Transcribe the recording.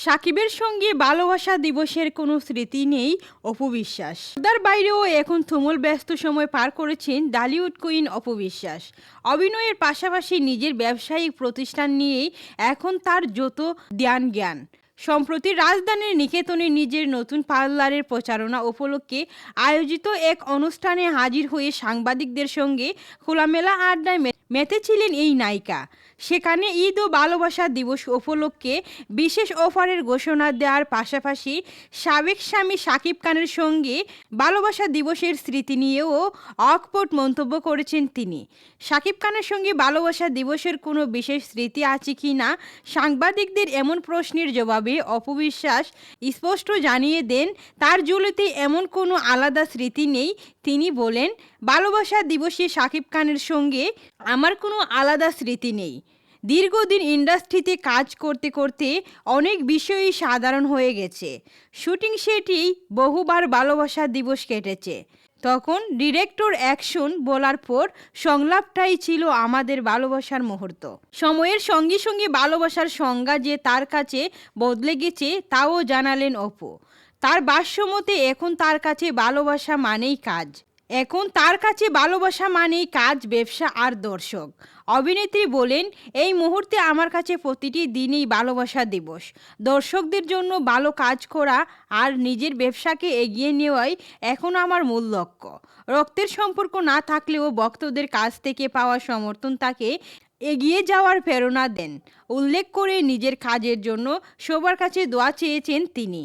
সাকিবের সঙ্গে ভালোবাসা দিবসের কোনো স্মৃতি নেই অপু বিশ্বাস। পর্দার বাইরেও এখন তুমুল ব্যস্ত সময় পার করেছেন ডালিউড কুইন অপু বিশ্বাস। অভিনয়ের পাশাপাশি নিজের ব্যবসায়িক প্রতিষ্ঠান নিয়েই এখন তার যত জ্ঞান। সম্প্রতি রাজধানীর নিকেতনে নিজের নতুন পার্লারের প্রচারণা উপলক্ষে আয়োজিত এক অনুষ্ঠানে হাজির হয়ে সাংবাদিকদের সঙ্গে খোলামেলা আড্ডায় মেতেছিলেন এই নায়িকা। সেখানে ঈদ ও ভালোবাসা দিবস উপলক্ষে বিশেষ অফারের ঘোষণা দেওয়ার পাশাপাশি সাবেক স্বামী শাকিব খানের সঙ্গে ভালোবাসা দিবসের স্মৃতি নিয়েও অকপট মন্তব্য করেছেন তিনি। শাকিব খানের সঙ্গে ভালোবাসা দিবসের কোনো বিশেষ স্মৃতি আছে কি না সাংবাদিকদের এমন প্রশ্নের জবাবে অপু বিশ্বাস স্পষ্ট জানিয়ে দেন, তার ঝুলিতে এমন কোনো আলাদা স্মৃতি নেই। তিনি বলেন, ভালোবাসা দিবসে শাকিব খানের সঙ্গে আমার কোনো আলাদা স্মৃতি নেই। দীর্ঘদিন ইন্ডাস্ট্রিতে কাজ করতে করতে অনেক বিষয়ই সাধারণ হয়ে গেছে। শুটিং সেটেই বহুবার ভালোবাসা দিবস কেটেছে। তখন ডিরেক্টর অ্যাকশন বলার পর সংলাপটাই ছিল আমাদের ভালোবাসার মুহূর্ত। সময়ের সঙ্গে সঙ্গে ভালোবাসার সংজ্ঞা যে তার কাছে বদলে গেছে তাও জানালেন অপু। তার ভাষ্যমতে এখন তার কাছে ভালোবাসা মানেই কাজ। ব্যবসা আর দর্শক। অভিনেত্রী বলেন, এই মুহূর্তে আমার কাছে প্রতিটি দিনই ভালোবাসা দিবস। দর্শকদের জন্য ভালো কাজ করা আর নিজের ব্যবসাকে এগিয়ে নেওয়াই এখন আমার মূল লক্ষ্য। রক্তের সম্পর্ক না থাকলেও ভক্তদের কাছ থেকে পাওয়া সমর্থন তাকে এগিয়ে যাওয়ার প্রেরণা দেন উল্লেখ করে নিজের কাজের জন্য সবার কাছে দোয়া চেয়েছেন তিনি।